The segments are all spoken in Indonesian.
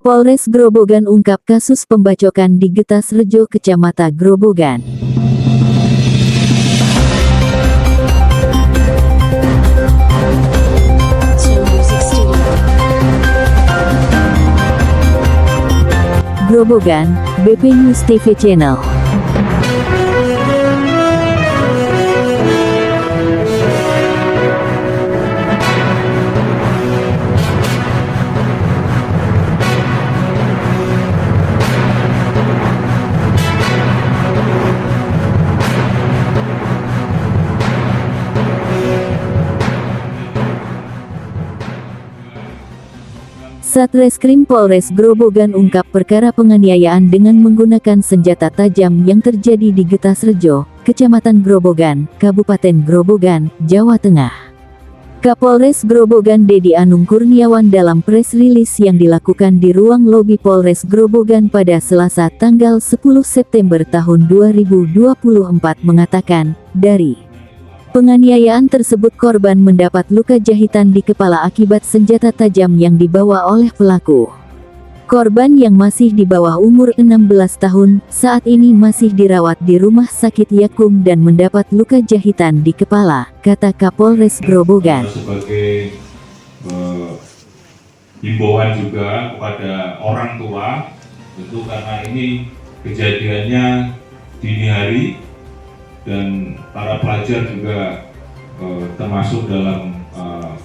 Polres Grobogan ungkap kasus pembacokan di Getasrejo, Kecamatan Grobogan. Grobogan, BP News TV Channel. Satreskrim Polres Grobogan ungkap perkara penganiayaan dengan menggunakan senjata tajam yang terjadi di Getasrejo, Kecamatan Grobogan, Kabupaten Grobogan, Jawa Tengah. Kapolres Grobogan Dedi Anung Kurniawan dalam press release yang dilakukan di ruang lobi Polres Grobogan pada Selasa tanggal 10 September tahun 2024 mengatakan, dari penganiayaan tersebut korban mendapat luka jahitan di kepala akibat senjata tajam yang dibawa oleh pelaku. Korban yang masih di bawah umur 16 tahun, saat ini masih dirawat di Rumah Sakit Yakum dan mendapat luka jahitan di kepala, kata Kapolres Grobogan. Sebagai himbauan juga kepada orang tua, tentu karena ini kejadiannya dini hari, dan para pelajar juga termasuk dalam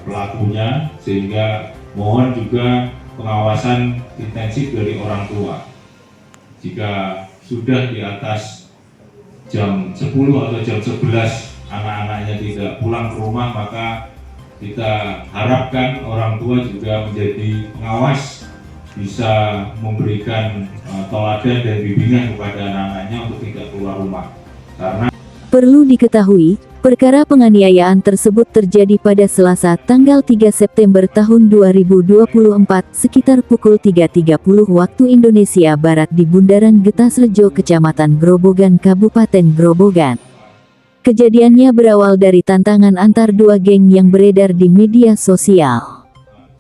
pelakunya, sehingga mohon juga pengawasan intensif dari orang tua. Jika sudah di atas jam 10 atau jam 11 anak-anaknya tidak pulang ke rumah, maka kita harapkan orang tua juga menjadi pengawas, bisa memberikan teladan dan bimbingan kepada anak-anaknya untuk tidak keluar rumah. Karena perlu diketahui, perkara penganiayaan tersebut terjadi pada Selasa tanggal 3 September tahun 2024 sekitar pukul 3.30 waktu Indonesia Barat di Bundaran Getasrejo, Kecamatan Grobogan, Kabupaten Grobogan. Kejadiannya berawal dari tantangan antar dua geng yang beredar di media sosial.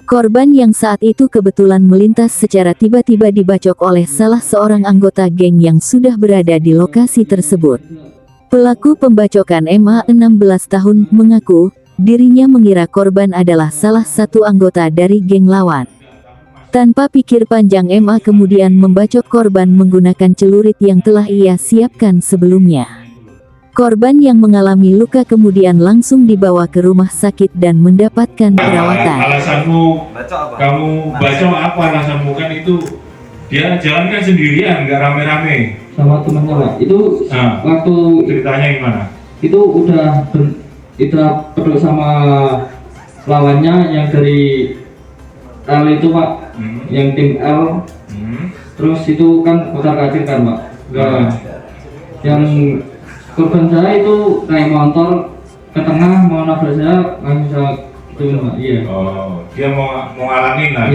Korban yang saat itu kebetulan melintas secara tiba-tiba dibacok oleh salah seorang anggota geng yang sudah berada di lokasi tersebut. Pelaku pembacokan MA 16 tahun mengaku, dirinya mengira korban adalah salah satu anggota dari geng lawan. Tanpa pikir panjang, MA kemudian membacok korban menggunakan celurit yang telah ia siapkan sebelumnya. Korban yang mengalami luka kemudian langsung dibawa ke rumah sakit dan mendapatkan perawatan. Alasanmu, kamu bacok apa alasanmu? Kan itu dia jalankan sendirian, nggak rame-rame. Sama temannya Pak, itu waktu ceritanya gimana? Itu udah peduli sama lawannya yang dari L itu Pak, yang tim L. Terus itu kan putar kacir kan Pak. Yang korban saya itu naik motor ke tengah mau nabrak saya, nggak bisa itu Pak. Iya. Oh, dia mau ngalangin lah.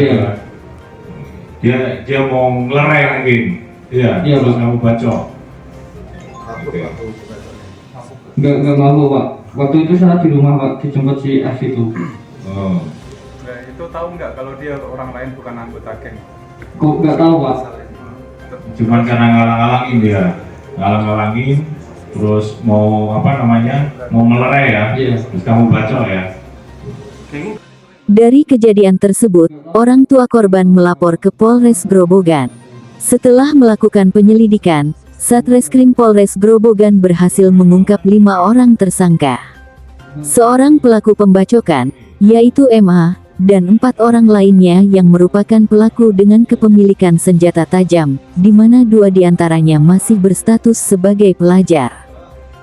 Iya. Dia mau ngelerai mungkin. Iya, terus kamu bacok. Nggak mau Pak. Waktu itu saya di rumah Pak, dijemput si F itu. Oh. Nah, itu tahu nggak kalau dia orang lain bukan anggota geng? Kok nggak tahu Pak? Cuman karena ngalang-ngalangin dia, ngalang-ngalangin, terus mau mau melerai ya. Iya. Terus kamu bacok ya. Dari kejadian tersebut, orang tua korban melapor ke Polres Grobogan. Setelah melakukan penyelidikan, Satreskrim Polres Grobogan berhasil mengungkap 5 orang tersangka. Seorang pelaku pembacokan, yaitu MA, dan 4 orang lainnya yang merupakan pelaku dengan kepemilikan senjata tajam, di mana 2 diantaranya masih berstatus sebagai pelajar.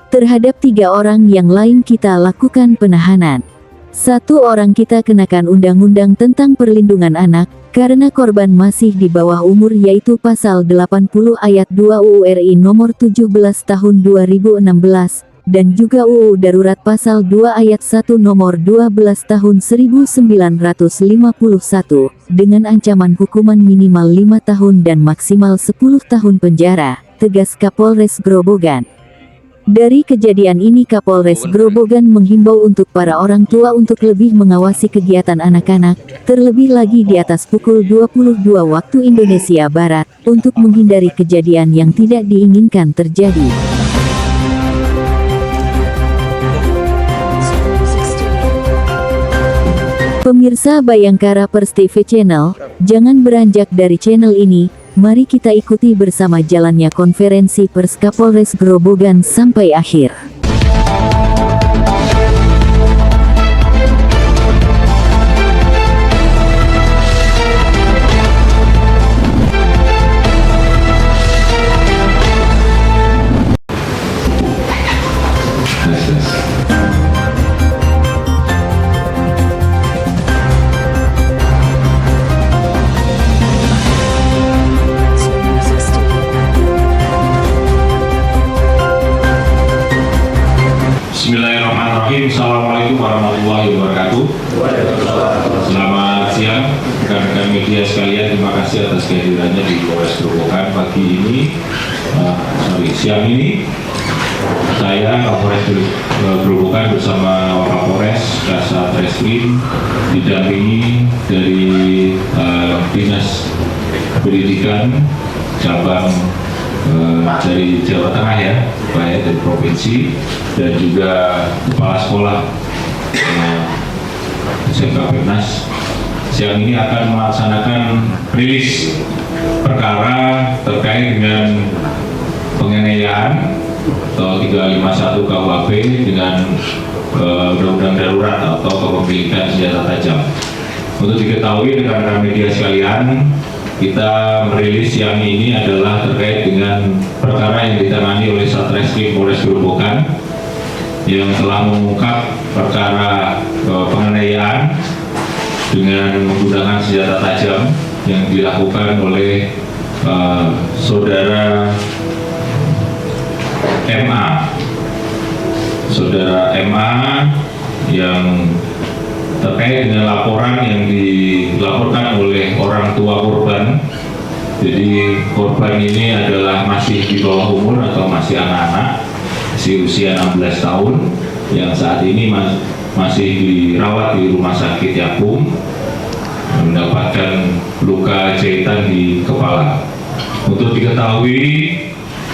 Terhadap 3 orang yang lain kita lakukan penahanan. 1 orang kita kenakan Undang-Undang tentang Perlindungan Anak, karena korban masih di bawah umur, yaitu Pasal 80 Ayat 2 UU RI Nomor 17 Tahun 2016, dan juga UU Darurat Pasal 2 Ayat 1 Nomor 12 Tahun 1951, dengan ancaman hukuman minimal 5 tahun dan maksimal 10 tahun penjara, tegas Kapolres Grobogan. Dari kejadian ini Kapolres Grobogan menghimbau untuk para orang tua untuk lebih mengawasi kegiatan anak-anak, terlebih lagi di atas pukul 22 waktu Indonesia Barat, untuk menghindari kejadian yang tidak diinginkan terjadi. Pemirsa Bayangkara Pers TV Channel, jangan beranjak dari channel ini. Mari kita ikuti bersama jalannya konferensi pers Kapolres Grobogan sampai akhir. Bismillahirrahmanirrahim. Assalamualaikum warahmatullahi wabarakatuh. Selamat siang rekan-rekan media sekalian. Terima kasih atas kehadirannya di Polres Grobogan pagi ini. Siang ini saya Kapolres Grobogan bersama Wakapolres Kasat Reskrim didampingi dari Dinas Pendidikan cabang dari Jawa Tengah ya, baik dari provinsi dan juga kepala sekolah SMK Pernas. Siang ini akan melaksanakan rilis perkara terkait dengan penganiayaan atau 351 KUHP dengan undang-undang darurat atau kepemilikan senjata tajam. Untuk diketahui rekan-rekan media sekalian, kita merilis siang ini adalah terkait dengan perkara yang ditangani oleh Satreskrim Polres Grobogan yang telah mengungkap perkara penganiayaan dengan menggunakan senjata tajam yang dilakukan oleh saudara MA. Saudara MA yang terkait dengan laporan yang dilaporkan oleh orang tua korban. Jadi korban ini adalah masih di bawah umur atau masih anak-anak, masih usia 16 tahun yang saat ini masih dirawat di rumah sakit Yakum, mendapatkan luka jahitan di kepala. Untuk diketahui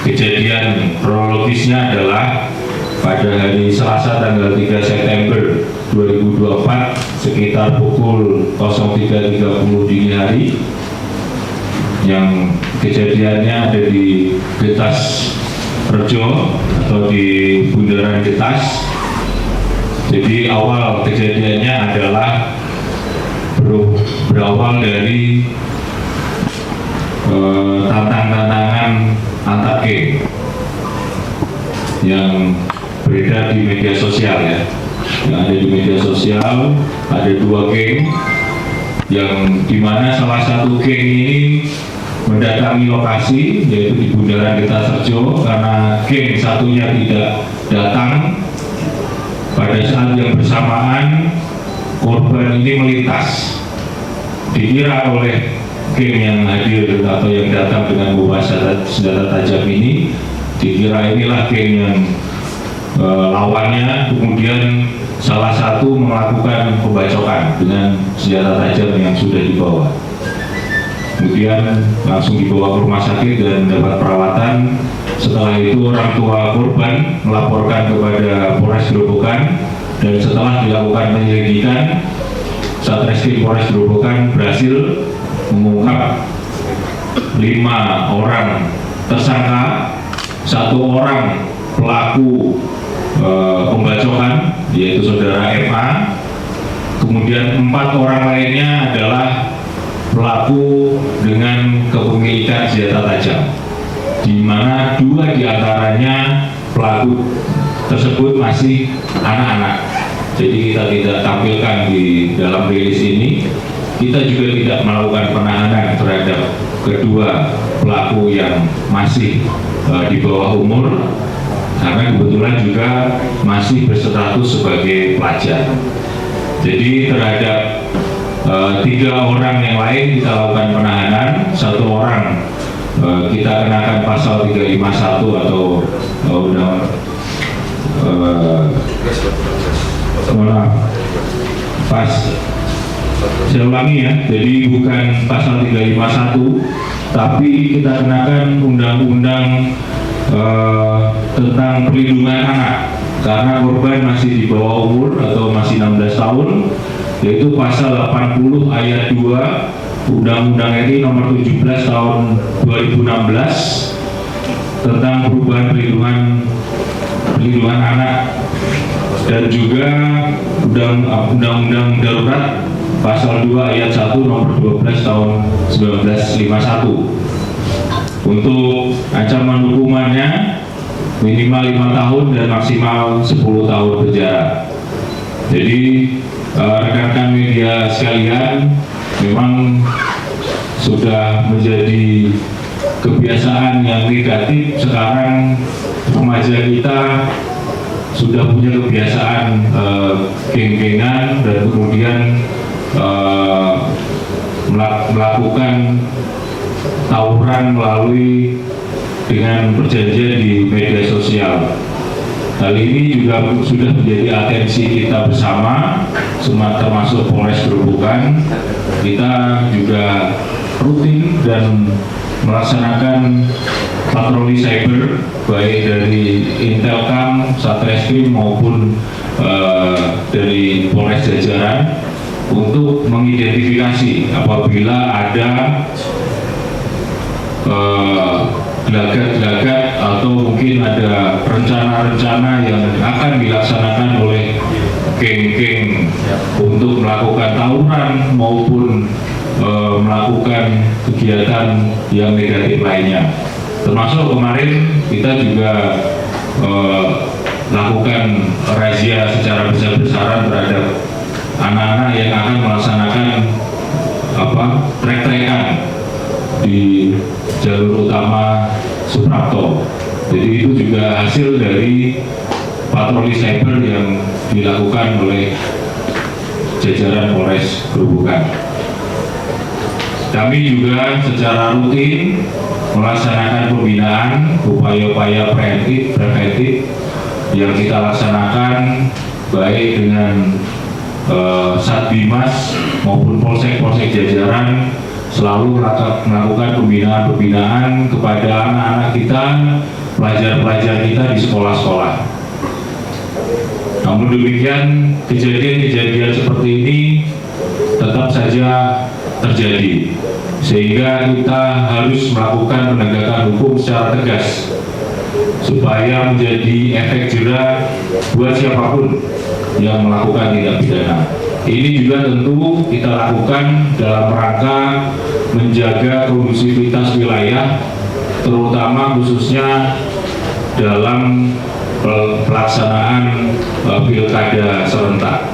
kejadian kronologisnya adalah pada hari Selasa tanggal 3 September 2024 sekitar pukul 03.30 dini hari, yang kejadiannya ada di Getas Rejo atau di Bundaran Getas. Jadi awal kejadiannya adalah berawal dari tantangan antar geng yang beredar di media sosial ya. Yang ada di media sosial ada 2 geng yang dimana salah satu geng ini mendatangi lokasi yaitu di Bundaran Getasrejo karena geng satunya tidak datang. Pada saat yang bersamaan korban ini melintas, dikira oleh geng yang hadir atau yang datang dengan membawa senjata tajam ini, dikira inilah geng yang lawannya, kemudian salah satu melakukan pembacokan dengan senjata tajam yang sudah dibawa. Kemudian langsung dibawa ke rumah sakit dan mendapat perawatan. Setelah itu orang tua korban melaporkan kepada Polres Grobogan, dan setelah dilakukan penyelidikan, Satreskrim Polres Grobogan berhasil mengungkap 5 orang tersangka, 1 orang pelaku pembacokan yaitu saudara MA, kemudian 4 orang lainnya adalah pelaku dengan kepemilikan senjata tajam, di mana 2 diantaranya pelaku tersebut masih anak-anak. Jadi kita tidak tampilkan di dalam rilis ini. Kita juga tidak melakukan penahanan terhadap kedua pelaku yang masih di bawah umur, karena kebetulan juga masih berstatus sebagai pelajar. Jadi terhadap 3 orang yang lain kita lakukan penahanan. 1 orang kita kenakan pasal 351 atau maaf, pas saya ulangi ya, jadi bukan pasal 351, tapi kita kenakan undang-undang tentang perlindungan anak karena korban masih di bawah umur atau masih 16 tahun, yaitu pasal 80 ayat 2 Undang-Undang RI nomor 17 tahun 2016 tentang perubahan perlindungan anak, dan juga Undang-Undang Darurat pasal 2 ayat 1 nomor 12 tahun 1951. Untuk ancaman hukumannya minimal 5 tahun dan maksimal 10 tahun penjara. Jadi rekan-rekan media sekalian, memang sudah menjadi kebiasaan yang negatif sekarang remaja kita sudah punya kebiasaan geng-gengan dan kemudian melakukan tawuran melalui dengan perjanjian di media sosial. Hal ini juga sudah menjadi atensi kita bersama, termasuk Polres Gerobokan. Kita juga rutin dan melaksanakan patroli cyber baik dari Intelkam, Satreskrim maupun dari Polres jajaran untuk mengidentifikasi apabila ada gelagat-gelagat atau mungkin ada rencana-rencana yang akan dilaksanakan oleh geng-geng untuk melakukan tawuran maupun melakukan kegiatan yang negatif lainnya. Termasuk kemarin kita juga lakukan razia secara besar-besaran terhadap anak-anak yang akan melaksanakan trek-trekan di jalur utama Suprapto. Jadi itu juga hasil dari patroli cyber yang dilakukan oleh jajaran Polres Gerobokan. Kami juga secara rutin melaksanakan pembinaan upaya-upaya preventif yang kita laksanakan baik dengan Satbimas maupun polsek-polsek jajaran, selalu melakukan pembinaan kepada anak-anak kita, pelajar-pelajar kita di sekolah-sekolah. Namun demikian, kejadian-kejadian seperti ini tetap saja terjadi, sehingga kita harus melakukan penegakan hukum secara tegas supaya menjadi efek jera buat siapapun yang melakukan tindak pidana. Ini juga tentu kita lakukan dalam rangka menjaga kondusivitas wilayah, terutama khususnya dalam pelaksanaan pilkada serentak.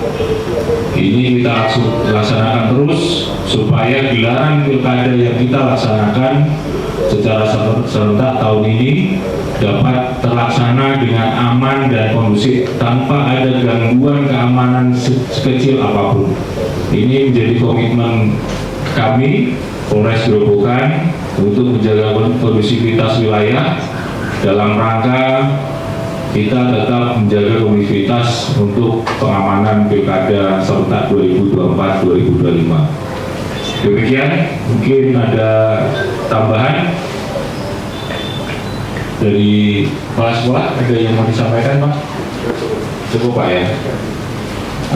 Ini kita laksanakan terus supaya gelaran pilkada yang kita laksanakan secara serentak tahun ini dapat terlaksana dengan aman dan kondusif tanpa ada gangguan keamanan sekecil apapun. Ini menjadi komitmen kami Polres Gerobokan untuk menjaga kondusivitas wilayah dalam rangka kita tetap menjaga kondusivitas untuk pengamanan pilkada serentak 2024-2025. Demikian, mungkin ada tambahan dari kepala sekolah, ada yang mau disampaikan Pak? Cukup Pak ya.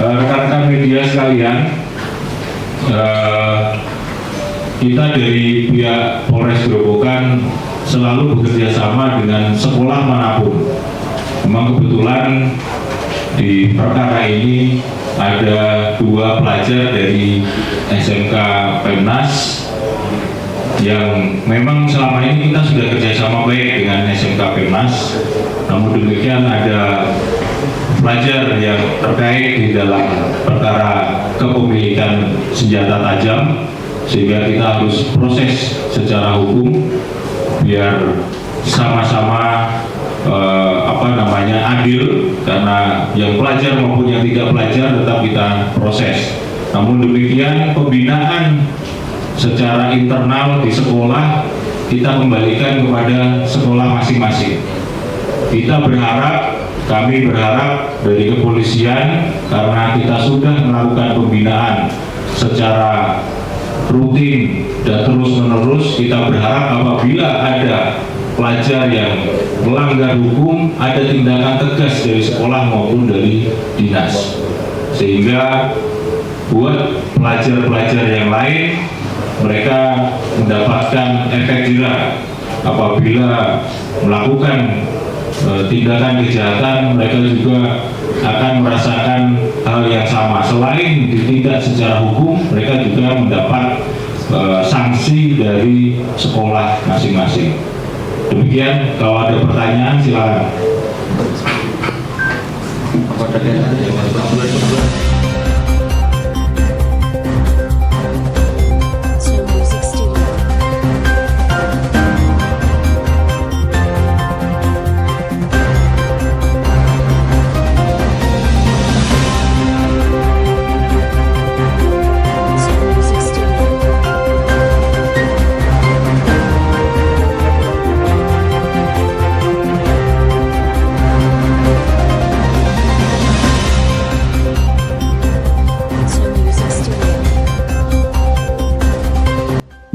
Rekan-rekan media sekalian, kita dari pihak Polres Gerobokan selalu bekerja sama dengan sekolah manapun. Memang kebetulan di perkara ini ada 2 pelajar dari SMK Pemnas yang memang selama ini kita sudah kerjasama baik dengan SMK Pemnas. Namun demikian ada pelajar yang terkait di dalam perkara kepemilikan senjata tajam, sehingga kita harus proses secara hukum biar sama-sama adil, karena yang pelajar maupun yang tidak pelajar tetap kita proses. Namun demikian pembinaan secara internal di sekolah kita kembalikan kepada sekolah masing-masing. Kita berharap kami berharap dari kepolisian, karena kita sudah melakukan pembinaan secara rutin dan terus-menerus, kita berharap apabila ada pelajar yang melanggar hukum, ada tindakan tegas dari sekolah maupun dari dinas, sehingga buat pelajar-pelajar yang lain mereka mendapatkan efek jerah apabila melakukan tindakan kejahatan. Mereka juga akan merasakan hal yang sama. Selain ditindak secara hukum, mereka juga mendapat sanksi dari sekolah masing-masing. Demikian, kalau ada pertanyaan silakan.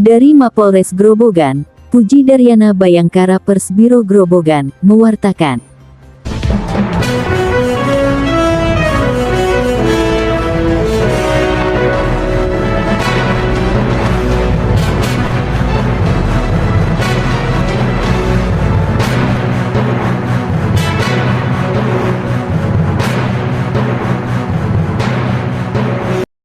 Dari Mapolres Grobogan, Puji Daryana Bayangkara Pers Biro Grobogan, mewartakan.